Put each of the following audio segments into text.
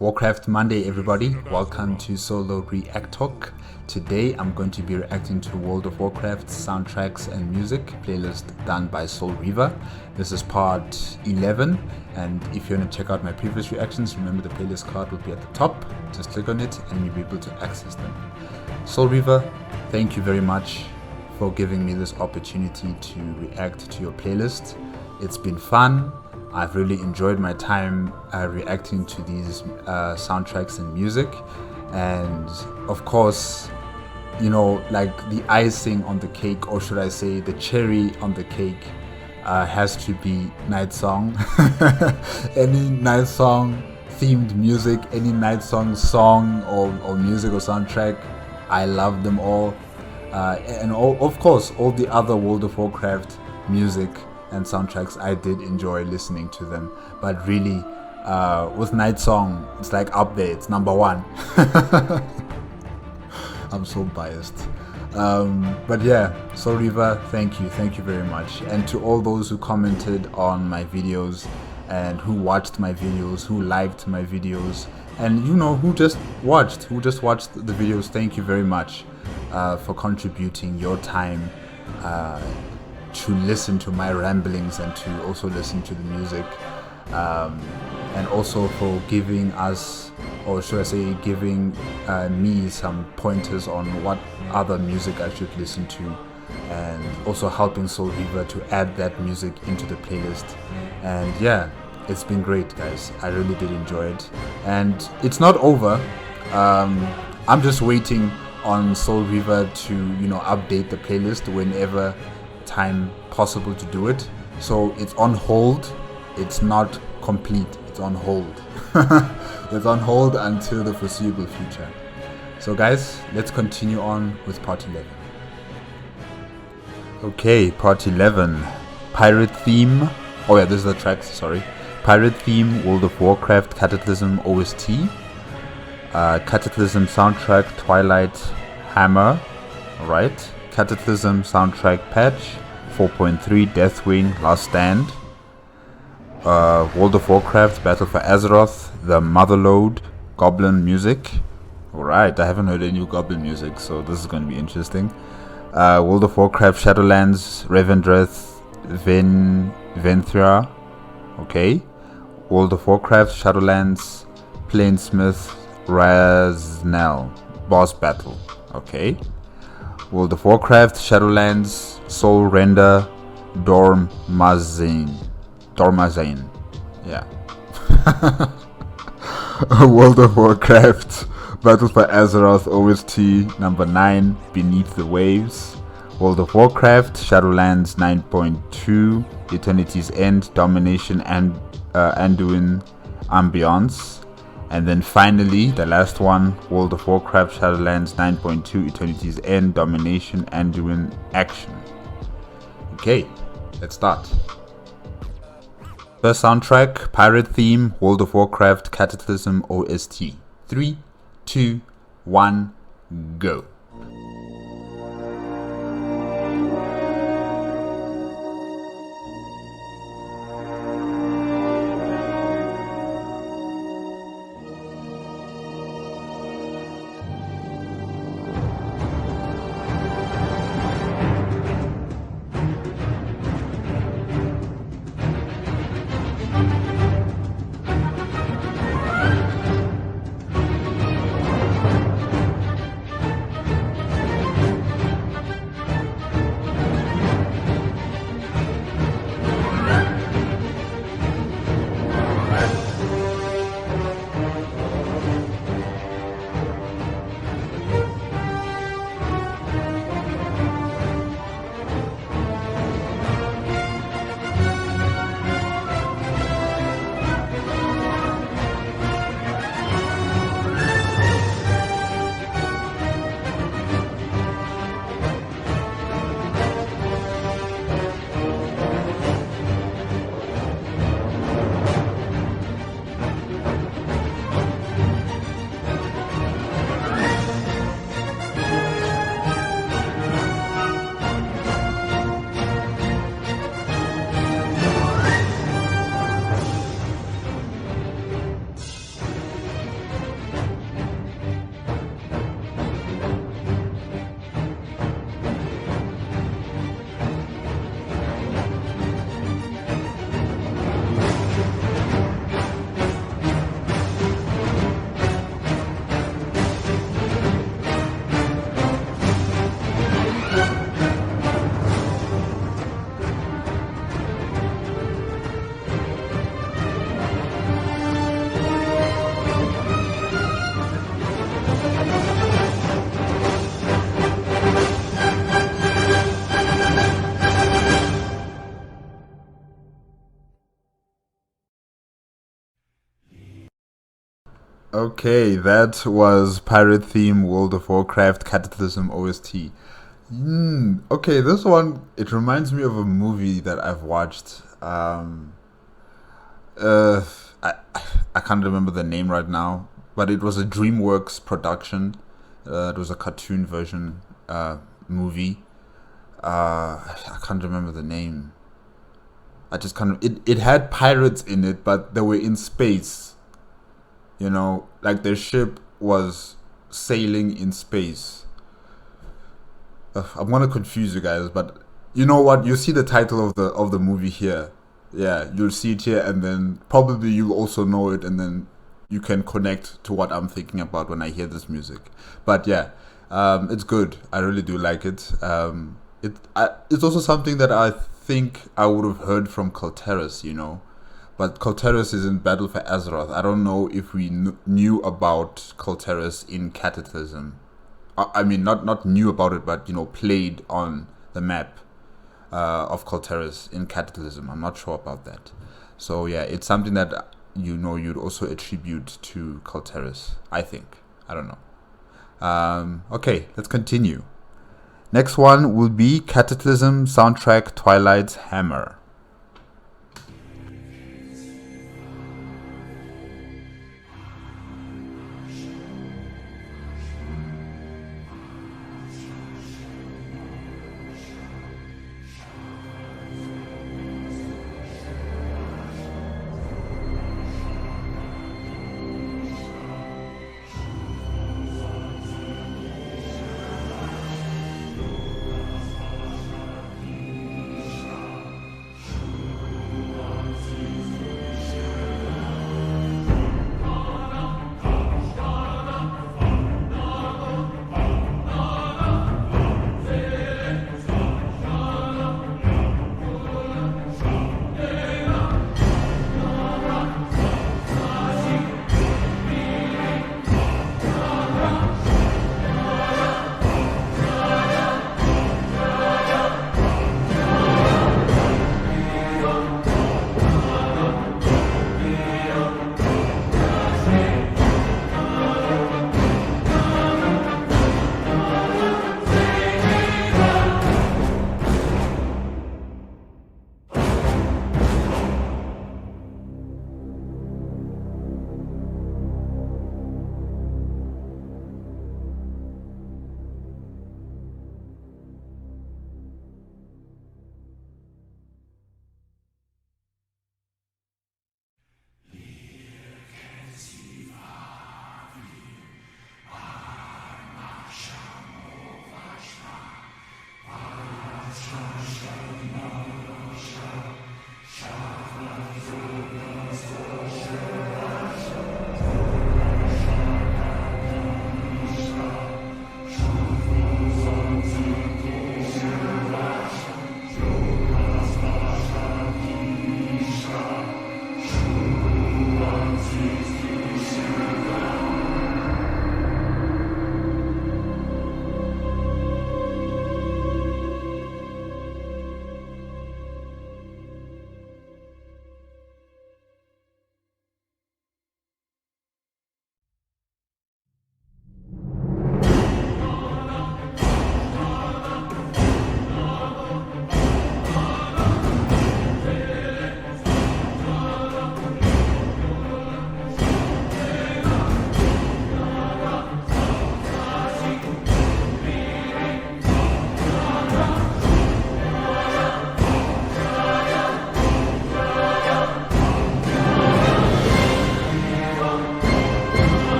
Warcraft Monday, everybody. Welcome to Solo ReacTalk. Today I'm going to be reacting to World of Warcraft soundtracks and music playlist done by Soulreaver. This is part 11, and if you want to check out my previous reactions, remember the playlist card will be at the top. Just click on it and you'll be able to access them. Soulreaver, thank you very much for giving me this opportunity to react to your playlist. It's been fun. I've really enjoyed my time reacting to these soundtracks and music, and of course, you know, like the icing on the cake, or should I say the cherry on the cake, has to be Night Song. Any Night Song themed music, any Night Song song or music or soundtrack, I love them all, and of course all the other World of Warcraft music and soundtracks, I did enjoy listening to them, but really with Night Song, it's like up there, it's number one. I'm so biased, but yeah, Soulreaver, thank you very much. And to all those who commented on my videos and who watched my videos, who liked my videos, and you know, who just watched the videos, thank you very much for contributing your time to listen to my ramblings and to also listen to the music, and also for giving us, or should I say giving me some pointers on what other music I should listen to, and also helping Soulreaver to add that music into the playlist. And yeah, it's been great, guys. I really did enjoy it, and it's not over. I'm just waiting on Soulreaver to, you know, update the playlist whenever time possible to do it. So it's on hold, it's not complete, it's on hold. It's on hold until the foreseeable future. So guys, let's continue on with part 11. Okay, part 11, pirate theme. Oh yeah, this is the tracks, sorry. Pirate theme, World of Warcraft, Cataclysm OST, Cataclysm soundtrack, Twilight, Hammer. Alright, Cataclysm soundtrack patch 4.3, Deathwing, Last Stand, World of Warcraft, Battle for Azeroth, the Motherlode, Goblin music. Alright, I haven't heard any new Goblin music, so this is going to be interesting. World of Warcraft, Shadowlands, Revendreth, Venthyr. Okay. World of Warcraft, Shadowlands, Painsmith, Raznal, boss battle. Okay. World of Warcraft, Shadowlands, Soulrender, Dormazain. Yeah. World of Warcraft, Battle for Azeroth OST number 9, Beneath the Waves. World of Warcraft, Shadowlands 9.2, Eternity's End, Domination, and Anduin, Ambience. And then finally, the last one, World of Warcraft, Shadowlands 9.2, Eternity's End, Domination, Anduin, Action. Okay, let's start. First soundtrack, pirate theme, World of Warcraft, Cataclysm OST. 3, 2, 1, go. Okay, that was Pirate Theme World of Warcraft Cataclysm OST. Okay, this one, it reminds me of a movie that I've watched. Uh, I, I can't remember the name right now, but it was a DreamWorks production. It was a cartoon version movie. I can't remember the name. I just can't. It had pirates in it, but they were in space. You know, like their ship was sailing in space. I'm gonna confuse you guys, but you know what? You see the title of the movie here. Yeah, you'll see it here, and then probably you'll also know it, and then you can connect to what I'm thinking about when I hear this music. But yeah, it's good. I really do like it. It's also something that I think I would have heard from Kalteris, you know. But Kalteris is in Battle for Azeroth. I don't know if we knew about Kalteris in Cataclysm. I mean, not knew about it, but, you know, played on the map of Kalteris in Cataclysm. I'm not sure about that. So, yeah, it's something that, you know, you'd also attribute to Kalteris, I think. I don't know. Okay, let's continue. Next one will be Cataclysm soundtrack Twilight's Hammer.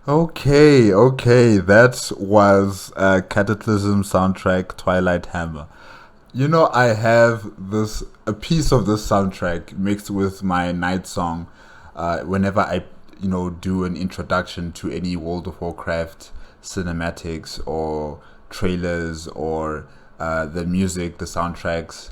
Okay, that was Cataclysm soundtrack Twilight Hammer. You know, I have a piece of this soundtrack mixed with my night song whenever I, you know, do an introduction to any World of Warcraft cinematics or trailers or the music, the soundtracks.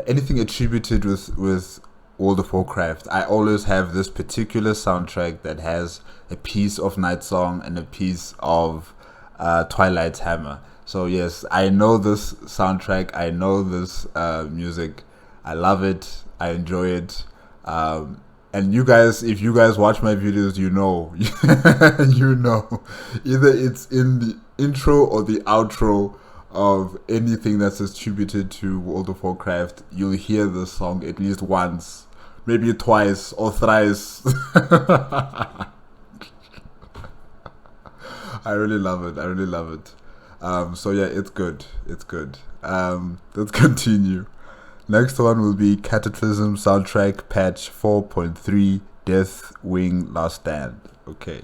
anything attributed with World of Warcraft, I always have this particular soundtrack that has a piece of Night Song and a piece of Twilight's Hammer. So yes, I know this soundtrack, I know this music, I love it, I enjoy it. And you guys, if you guys watch my videos, you know, you know, either it's in the intro or the outro of anything that's attributed to World of Warcraft, you'll hear this song at least once, maybe twice or thrice. I really love it. I really love it. So yeah, it's good. It's good. Let's continue. Next one will be Cataclysm soundtrack patch 4.3 Deathwing Last Stand. Okay.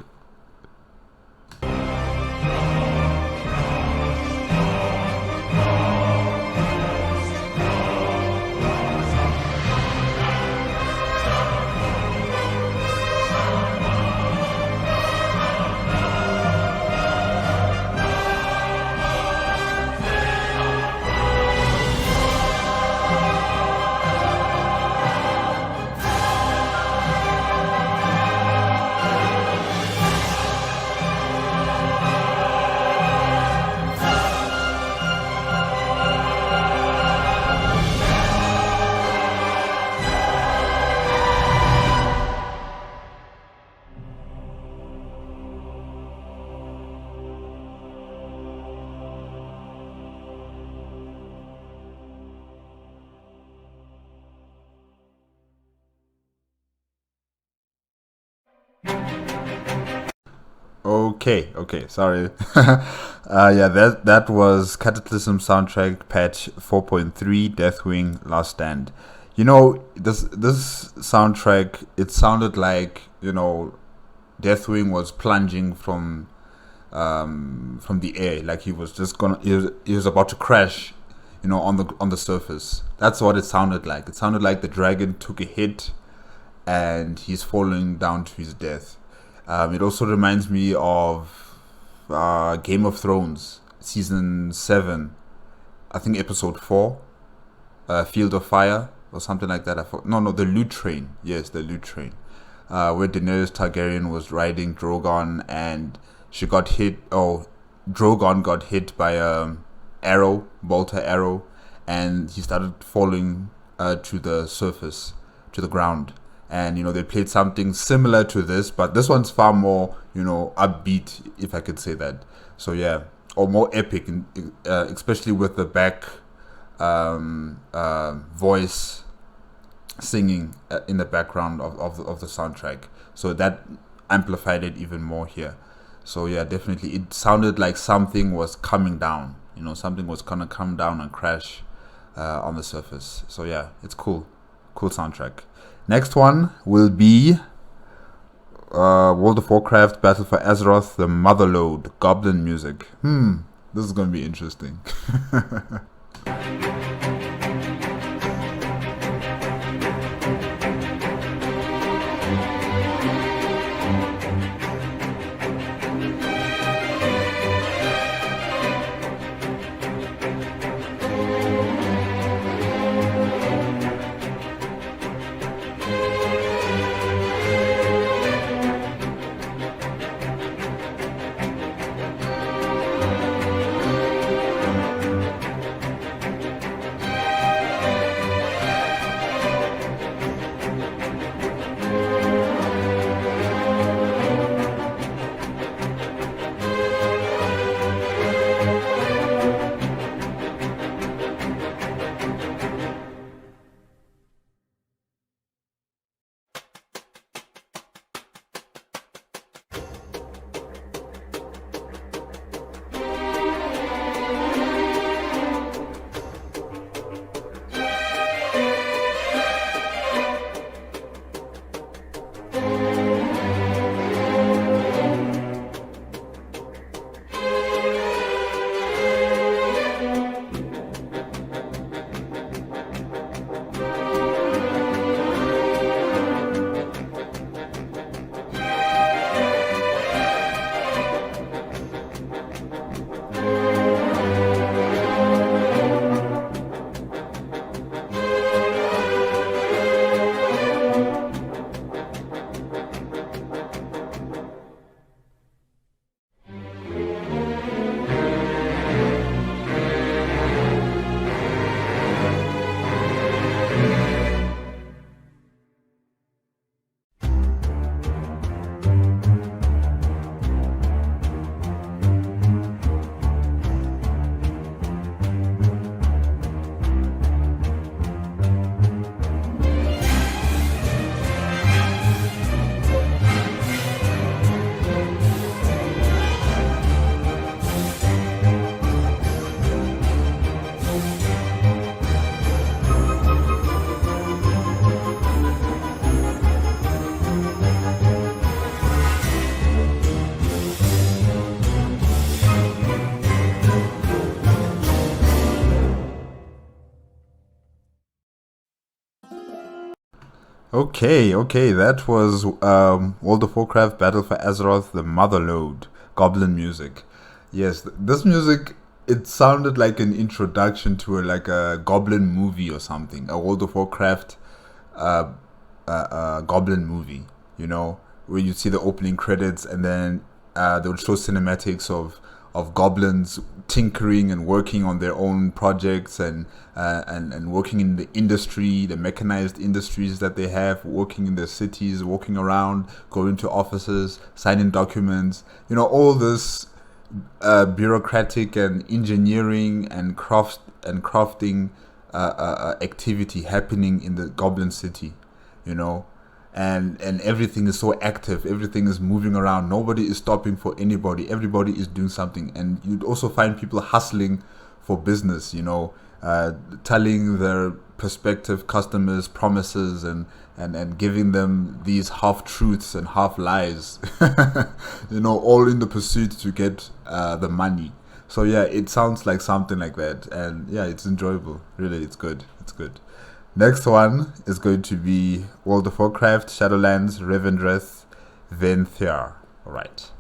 Okay, sorry. Yeah, that was Cataclysm soundtrack patch 4.3 Deathwing Last Stand. You know, this soundtrack, it sounded like, you know, Deathwing was plunging from the air, like he was just he was about to crash, you know, on the surface. That's what it sounded like. It sounded like the dragon took a hit and he's falling down to his death. It also reminds me of Game of Thrones, season 7, I think episode 4, Field of Fire, or something like that. No, the Loot Train. Yes, the Loot Train. Where Daenerys Targaryen was riding Drogon and she got hit, Drogon got hit by a bolter arrow, and he started falling to the surface, to the ground. And, you know, they played something similar to this, but this one's far more, you know, upbeat, if I could say that. So, yeah, or more epic, especially with the back voice singing in the background of the soundtrack. So that amplified it even more here. So, yeah, definitely, it sounded like something was coming down. You know, something was going to come down and crash on the surface. So, yeah, it's cool. Cool soundtrack. Next one will be World of Warcraft Battle for Azeroth, the Motherlode, Goblin music. This is going to be interesting. Okay, that was World of Warcraft Battle for Azeroth, the Motherlode, Goblin music. Yes, this music, it sounded like an introduction to like a Goblin movie or something, a World of Warcraft uh, Goblin movie, where you see the opening credits and then they would show cinematics of goblins tinkering and working on their own projects and working in the industry, the mechanized industries that they have, working in their cities, walking around, going to offices, signing documents, all this bureaucratic and engineering and crafting activity happening in the Goblin City, you know, and everything is so active, everything is moving around, nobody is stopping for anybody, everybody is doing something, and you'd also find people hustling for business, telling their prospective customers promises and giving them these half truths and half lies, all in the pursuit to get the money. So yeah, it sounds like something like that, and yeah, it's enjoyable. Really, it's good. It's good. Next one is going to be World of Warcraft, Shadowlands, Revendreth, Venthyr. All right.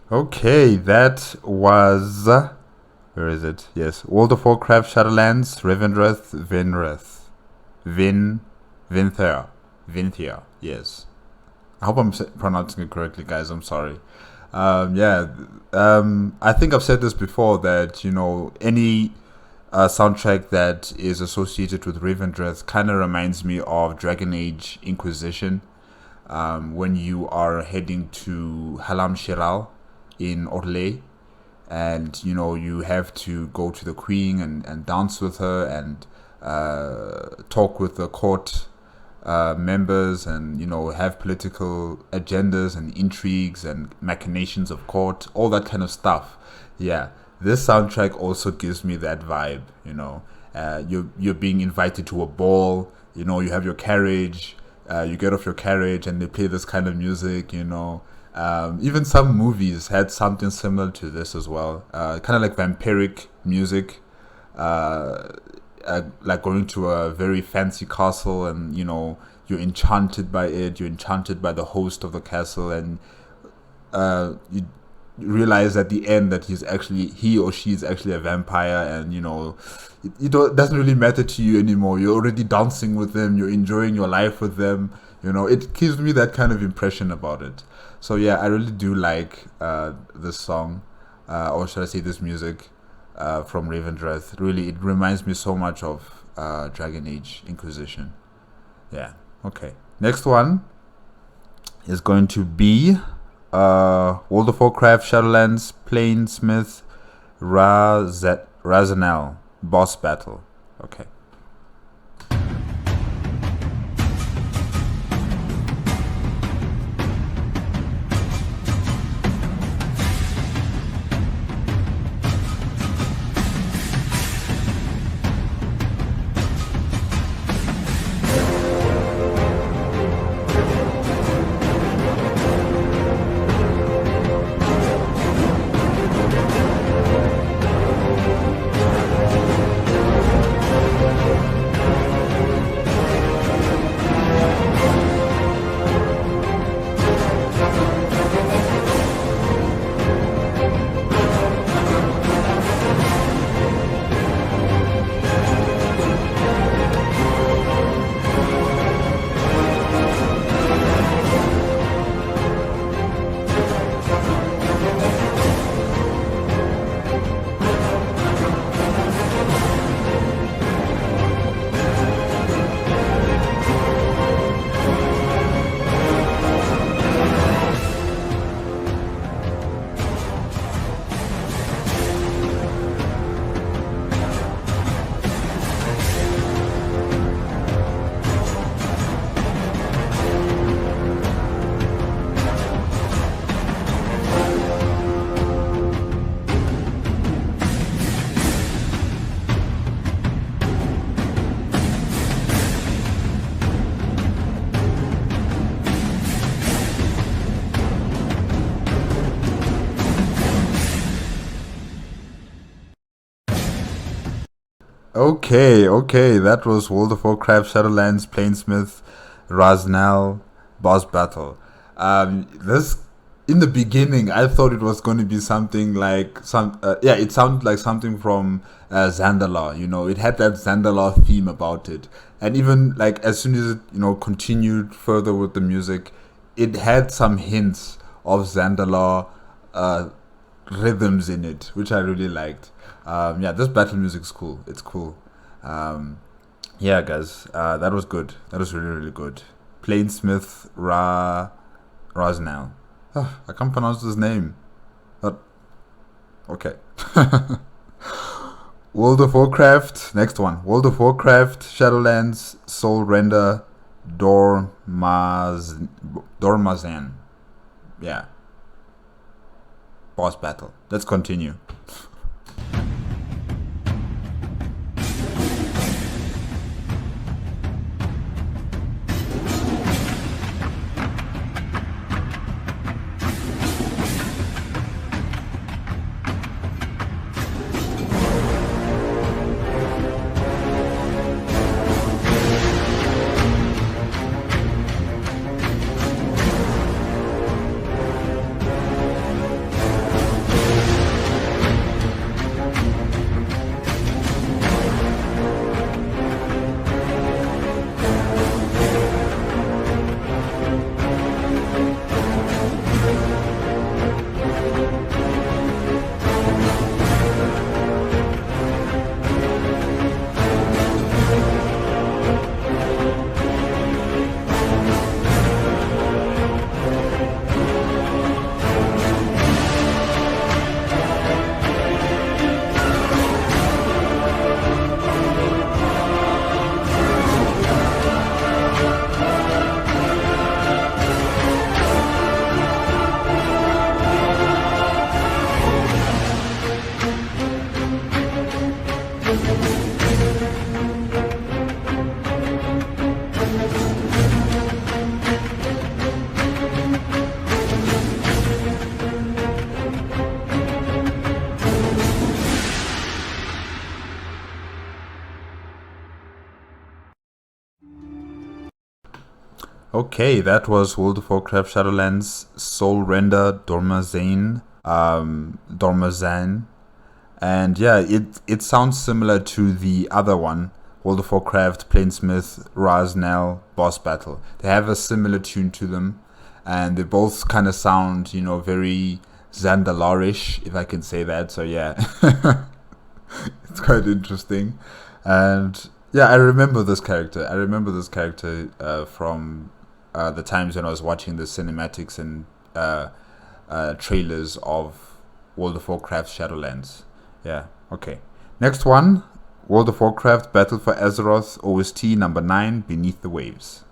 Okay, that was where is it? Yes, World of Warcraft, Shadowlands, Revendreth, Venthyr, Venthyr. Yes, I hope I'm pronouncing it correctly, guys. I'm sorry. Yeah, I think I've said this before that any soundtrack that is associated with Revendreth kind of reminds me of Dragon Age Inquisition. when you are heading to Halam Shiral in Orlais, and you have to go to the queen and dance with her and talk with the court members, and have political agendas and intrigues and machinations of court, all that kind of stuff. Yeah, this soundtrack also gives me that vibe. You're being invited to a ball. You have your carriage. You get off your carriage and they play this kind of music. Even some movies had something similar to this as well. Kind of like vampiric music. Like going to a very fancy castle, and you're enchanted by it. You're enchanted by the host of the castle, and you realize at the end that he or she is actually a vampire, and it doesn't really matter to you anymore. You're already dancing with them. You're enjoying your life with them. It gives me that kind of impression about it. So yeah, I really do like this song, or should I say this music from Revendreth. Really, it reminds me so much of Dragon Age Inquisition. Yeah, okay. Next one is going to be World of Warcraft Shadowlands Painsmith Raznal boss battle. Okay. Okay, that was World of Warcraft Shadowlands Painsmith Raznal boss battle. This, in the beginning, I thought it was going to be something like it sounded like something from Zandalar. It had that Zandalar theme about it, and even like as soon as it continued further with the music, it had some hints of Zandalar rhythms in it, which I really liked. This battle music's cool. It's cool. Yeah, guys, that was good. That was really, really good. Painsmith Raznal. I can't pronounce his name. But okay. World of Warcraft. Next one. World of Warcraft Shadowlands Soulrender Dormazain. Yeah. Boss battle. Let's continue. Okay, that was World of Warcraft Shadowlands, Soulrender, Dormazain. And yeah, it sounds similar to the other one, World of Warcraft, Painsmith, Raznal, Boss Battle. They have a similar tune to them, and they both kind of sound, very Zandalorish, if I can say that. So yeah, it's quite interesting. And yeah, I remember this character. From the times when I was watching the cinematics and trailers of World of Warcraft Shadowlands. Yeah, okay. Next one, World of Warcraft Battle for Azeroth OST number 9, Beneath the Waves.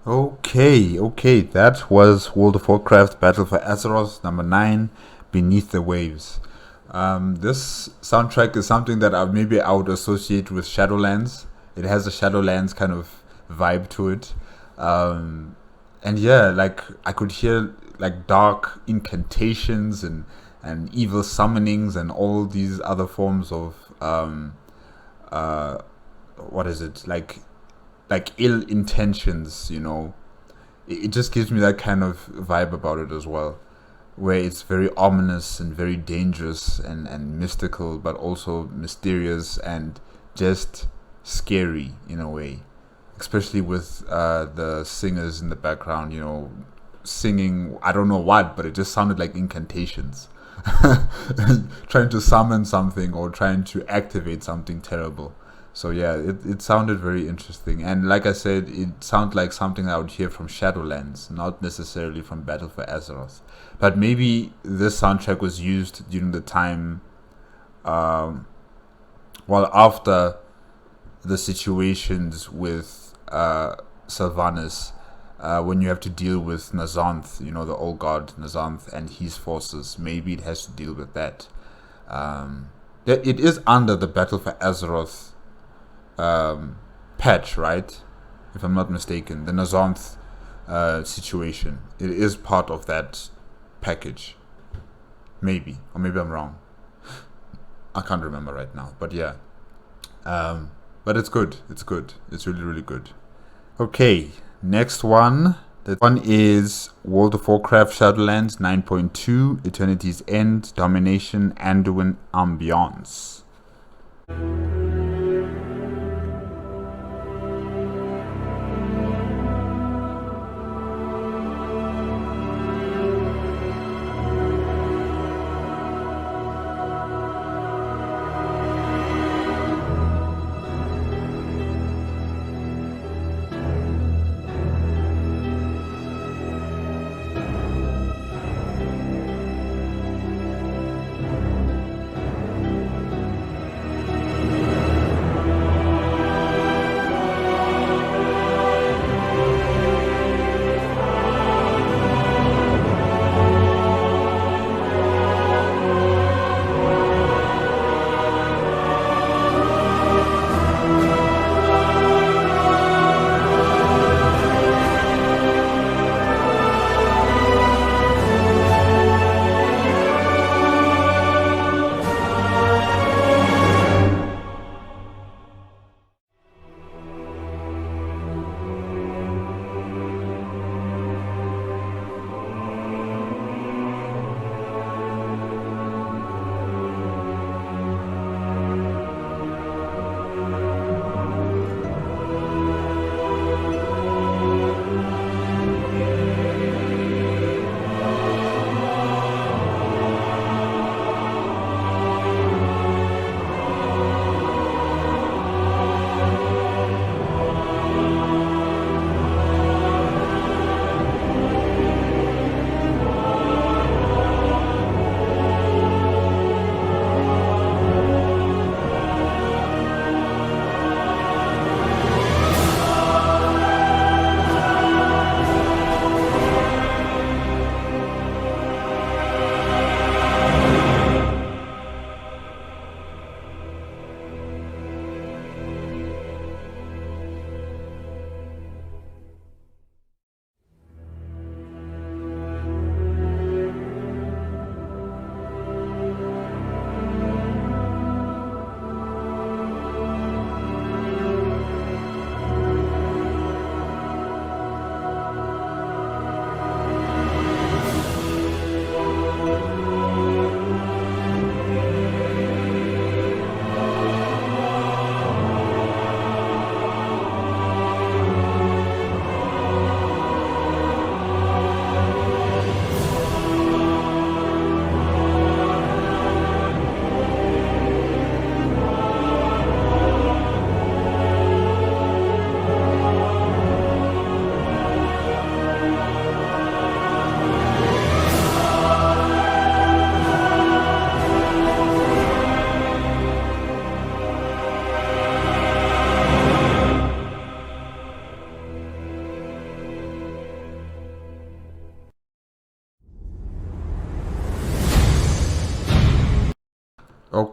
Okay, that was World of Warcraft Battle for Azeroth number 9, Beneath the Waves. This soundtrack is something that I would associate with Shadowlands. It has a Shadowlands kind of vibe to it. And yeah, like I could hear like dark incantations and evil summonings and all these other forms of uh, what is it, like ill intentions, you know. It just gives me that kind of vibe about it as well, where it's very ominous and very dangerous and mystical, but also mysterious and just scary in a way, especially with the singers in the background, you know, singing, I don't know what, but it just sounded like incantations. Trying to summon something or trying to activate something terrible. So yeah, it sounded very interesting. And like I said, it sounded like something I would hear from Shadowlands, not necessarily from Battle for Azeroth. But maybe this soundtrack was used during the time, well, after the situations with Sylvanas, when you have to deal with Nazanth, you know, the old god Nazanth and his forces. Maybe it has to deal with that. It is under the Battle for Azeroth patch, right? If I'm not mistaken, the Nazanth situation. It is part of that package. Maybe, or maybe I'm wrong. I can't remember right now, but yeah. But it's good. It's good. It's really, really good. Okay, next one. That one is World of Warcraft Shadowlands 9.2, Eternity's End, Domination, Anduin, Ambience.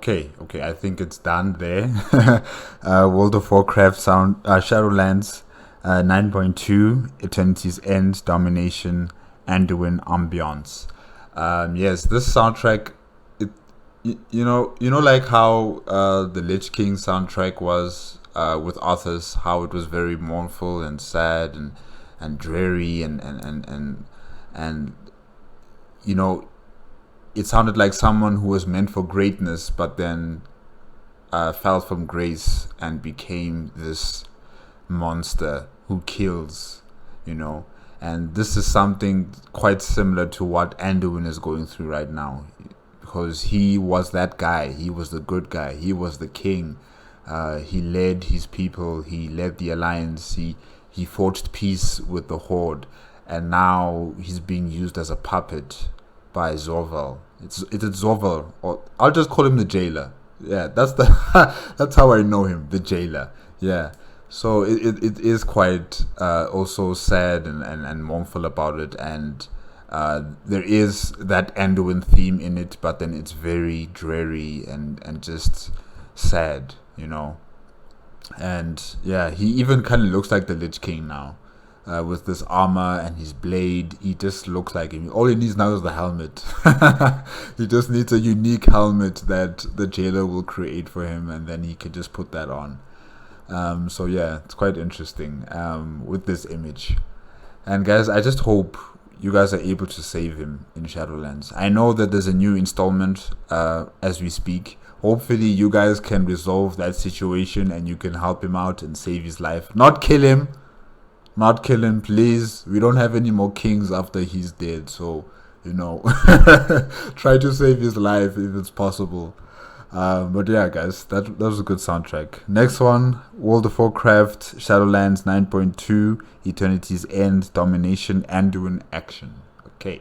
Okay, I think it's done there. World of Warcraft sound Shadowlands 9.2, Eternity's End, Domination, Anduin, Ambience. Yes, this soundtrack, you know, like how the Lich King soundtrack was with Arthas, how it was very mournful and sad and dreary and you know, it sounded like someone who was meant for greatness, but then fell from grace and became this monster who kills, you know. And this is something quite similar to what Anduin is going through right now, because he was that guy. He was the good guy. He was the king. He led his people. He led the alliance. He forged peace with the Horde, and now he's being used as a puppet by Zorval. It's Zorval, or I'll just call him the jailer. Yeah, that's that's how I know him, the jailer. Yeah. So it is quite also sad and mournful about it, and there is that Anduin theme in it, but then it's very dreary and just sad, you know. And yeah, he even kind of looks like the Lich King now. With this armor and his blade, he just looks like him. All he needs now is the helmet. He just needs a unique helmet that the jailer will create for him, and then he can just put that on. So yeah, it's quite interesting with this image. And guys, I just hope you guys are able to save him in Shadowlands. I know that there's a new installment as we speak. Hopefully you guys can resolve that situation and you can help him out and save his life. Not kill him, please. We don't have any more kings after he's dead, so you know, try to save his life if it's possible. But yeah, guys, that was a good soundtrack. Next one, World of Warcraft, Shadowlands 9.2, Eternity's End, Domination, Anduin, Action. Okay.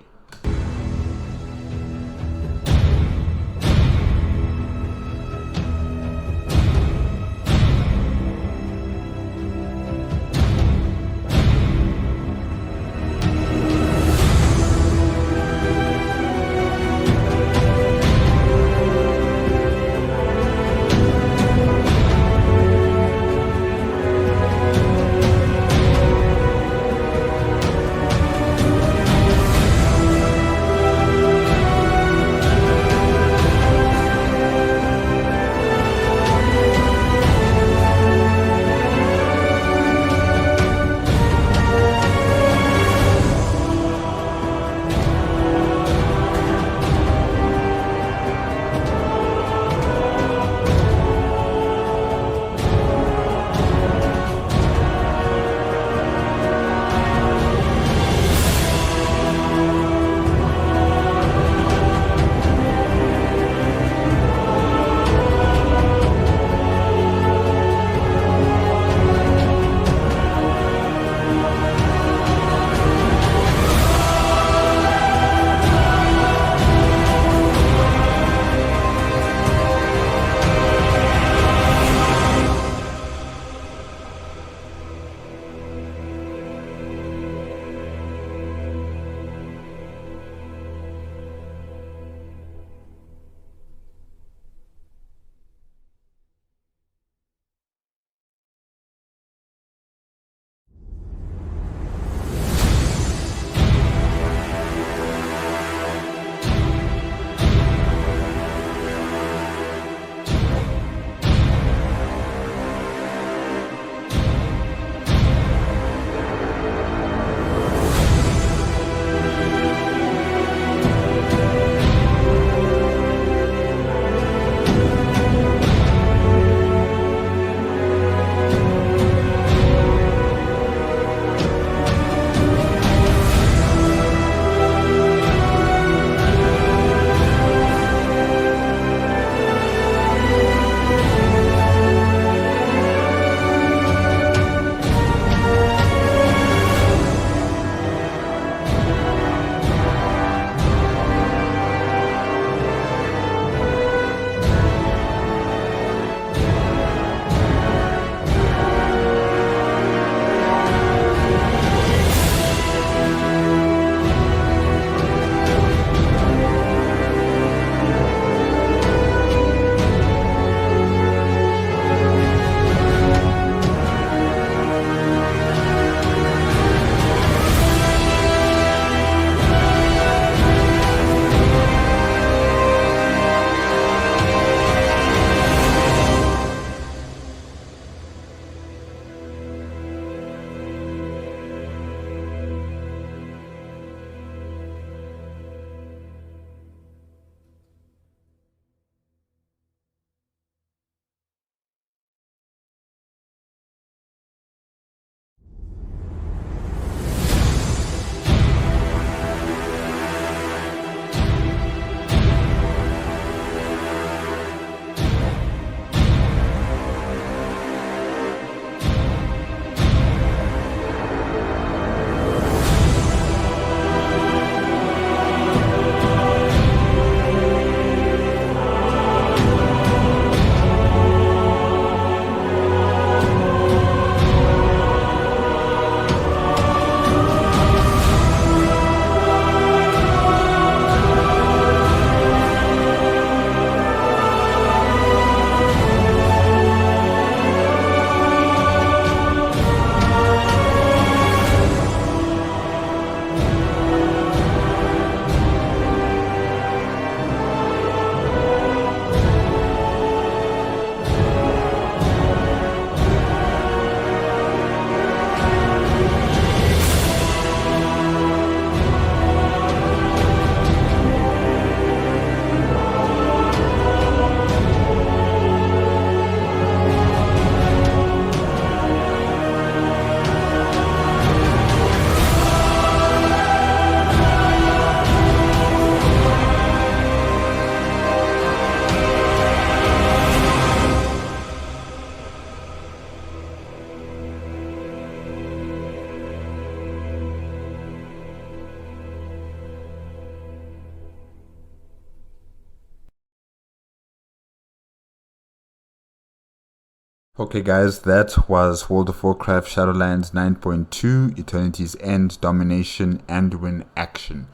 Okay guys, that was World of Warcraft Shadowlands 9.2, Eternity's End, Domination, Anduin Action.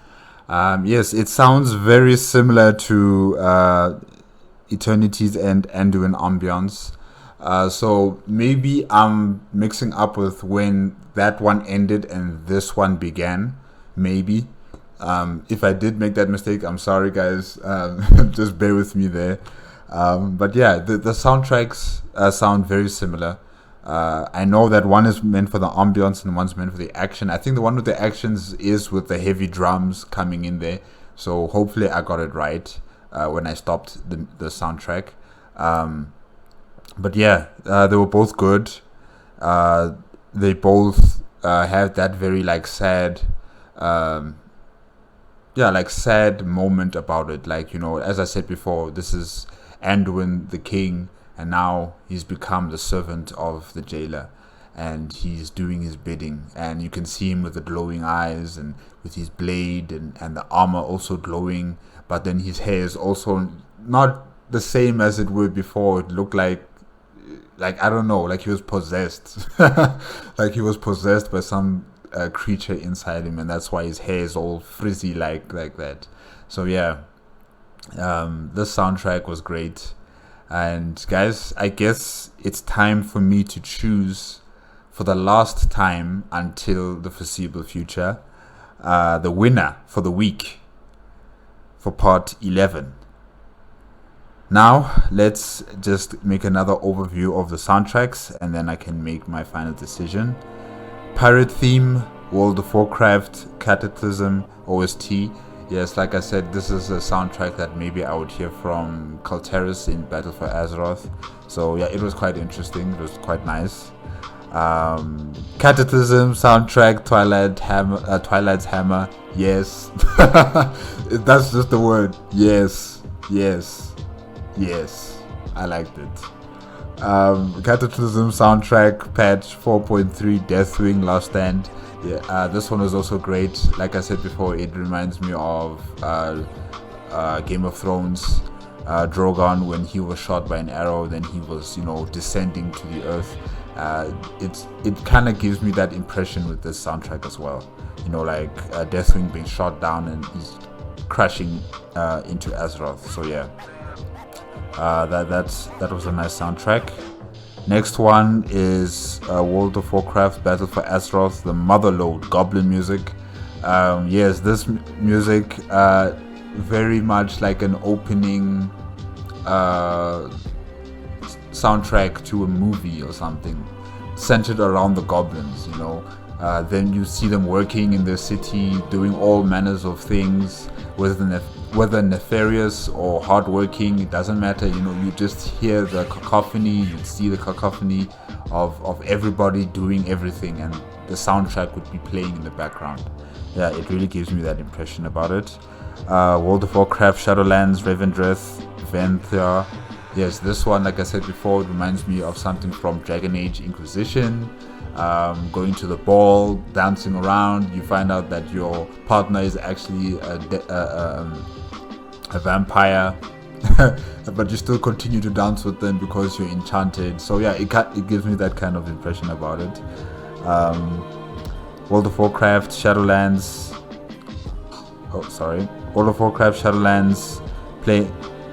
Yes, it sounds very similar to Eternity's End, Anduin Ambience. So maybe I'm mixing up with when that one ended and this one began. Maybe. If I did make that mistake, I'm sorry guys. Just bear with me there. But yeah, the soundtracks sound very similar. I know that one is meant for the ambience and one's meant for the action. I think the one with the actions is with the heavy drums coming in there. So hopefully I got it right when I stopped the soundtrack. But yeah, they were both good. They both have that very like sad, like sad moment about it. Like, you know, as I said before, this is Anduin the king, and now he's become the servant of the jailer, and he's doing his bidding. And you can see him with the glowing eyes and with his blade and the armor also glowing, but then his hair is also not the same as it were before. It looked like I don't know, like he was possessed. Like he was possessed by some creature inside him, and that's why his hair is all frizzy like that. So yeah, this soundtrack was great. And guys, I guess it's time for me to choose, for the last time until the foreseeable future, the winner for the week for part 11. Now let's just make another overview of the soundtracks, and then I can make my final decision. Pirate theme, World of Warcraft, Cataclysm, OST. Yes, like I said, this is a soundtrack that maybe I would hear from Kalteris in Battle for Azeroth. So yeah, it was quite interesting. It was quite nice. Cataclysm soundtrack, Twilight's Hammer. Yes, that's just the word. Yes. I liked it. Cataclysm soundtrack patch 4.3, Deathwing, Last Stand. Yeah, this one was also great. Like I said before, it reminds me of Game of Thrones. Drogon, when he was shot by an arrow, then he was, you know, descending to the earth. It kind of gives me that impression with this soundtrack as well. You know, like Deathwing being shot down and he's crashing into Azeroth. So yeah, that was a nice soundtrack. Next one is World of Warcraft Battle for Azeroth, the Motherlode Goblin music. Yes, this music very much like an opening soundtrack to a movie or something, centered around the goblins, you know. Then you see them working in the city, doing all manners of things, whether nefarious or hardworking, it doesn't matter. You know, you just hear the cacophony, you see the cacophony of everybody doing everything, and the soundtrack would be playing in the background. Yeah, it really gives me that impression about it. World of Warcraft Shadowlands, Revendreth, Venthyr. Yes, this one, like I said before, it reminds me of something from Dragon Age Inquisition. Going to the ball, dancing around, you find out that your partner is actually a vampire, but you still continue to dance with them because you're enchanted. So yeah, it gives me that kind of impression about it. World of Warcraft Shadowlands. World of Warcraft Shadowlands,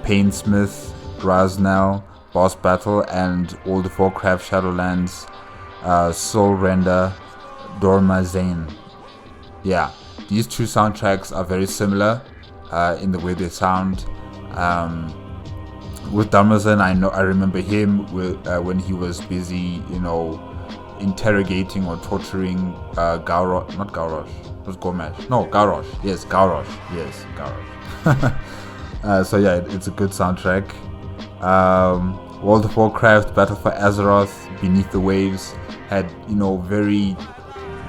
Painsmith, Raznal, boss battle, and World of Warcraft Shadowlands, Soulrender, Dormazain. Yeah, these two soundtracks are very similar in the way they sound. With Dormazain, I remember him when he was busy, you know, interrogating or torturing Garrosh. It was Gormash. No, Garrosh. Yes, Garrosh. So yeah, it's a good soundtrack. World of Warcraft Battle for Azeroth, Beneath the Waves, had, you know, very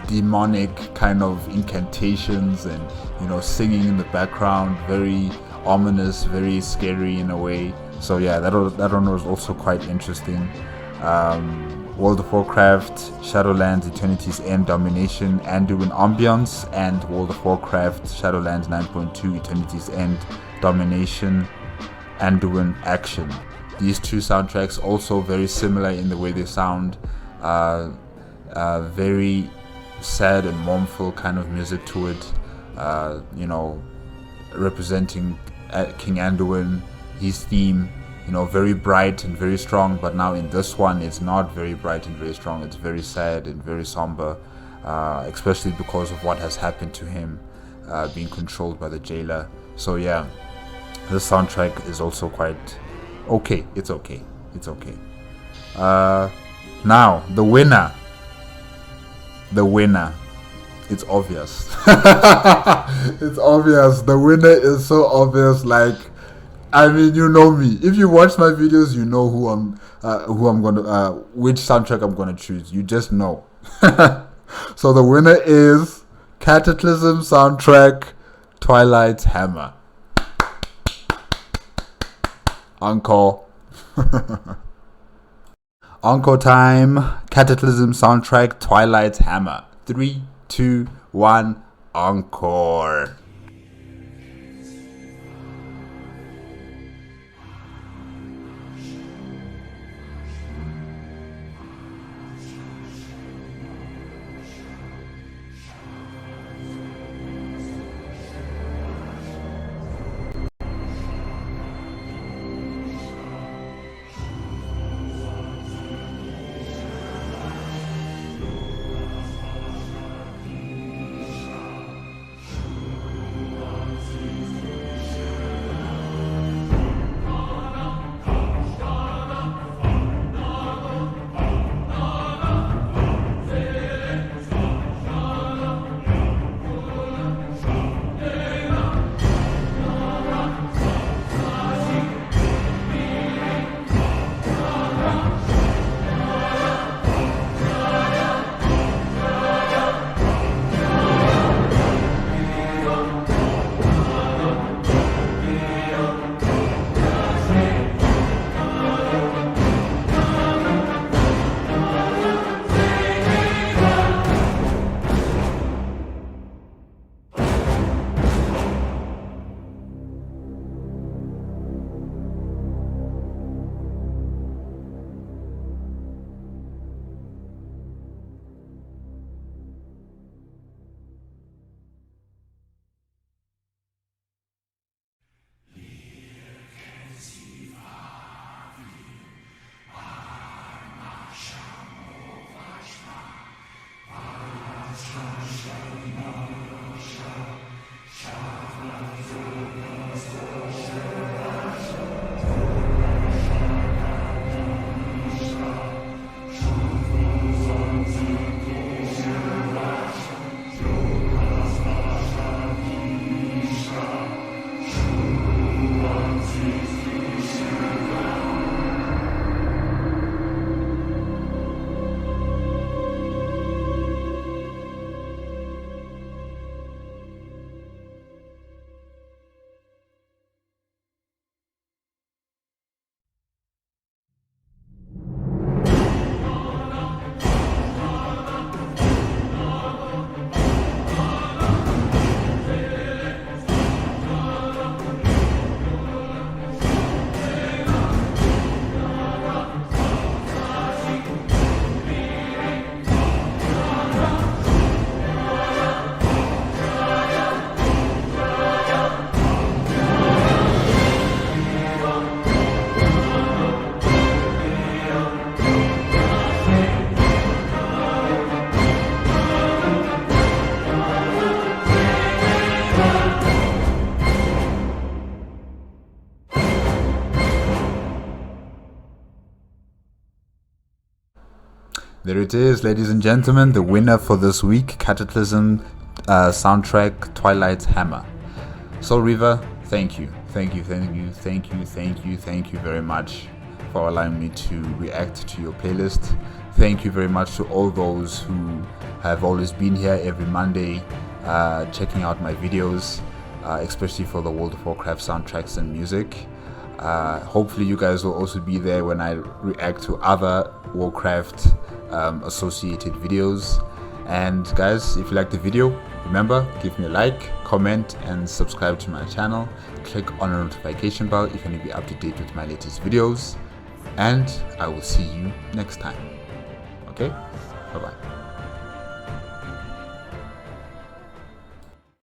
demonic kind of incantations and, you know, singing in the background, very ominous, very scary in a way. So yeah, that one was also quite interesting. World of Warcraft Shadowlands Eternity's End, Domination, Anduin Ambience, and World of Warcraft Shadowlands 9.2 Eternity's End, Domination, Anduin Action. these two soundtracks, also very similar in the way they sound. Very sad and mournful kind of music to it. You know, representing King Anduin, his theme, you know, very bright and very strong, but now in this one it's not very bright and very strong. It's very sad and very somber, especially because of what has happened to him, being controlled by the jailer. So yeah, this soundtrack is also quite okay. It's okay. Now the winner, it's obvious. It's obvious. The winner is so obvious. Like, I mean, you know me. If you watch my videos, you know who I'm gonna, which soundtrack I'm gonna choose. You just know. So the winner is Cataclysm soundtrack, Twilight's Hammer. Encore. Encore time. Cataclysm soundtrack, Twilight's Hammer. 3, 2, 1, encore. There it is, ladies and gentlemen, the winner for this week, Cataclysm soundtrack, Twilight's Hammer. Soulreaver, thank you very much for allowing me to react to your playlist. Thank you very much to all those who have always been here every Monday, checking out my videos, especially for the World of Warcraft soundtracks and music. Hopefully you guys will also be there when I react to other Warcraft associated videos. And guys, if you like the video, remember, give me a like, comment and subscribe to my channel. Click on the notification bell if you want to be up to date with my latest videos. and I will see you next time. Okay? Bye-bye.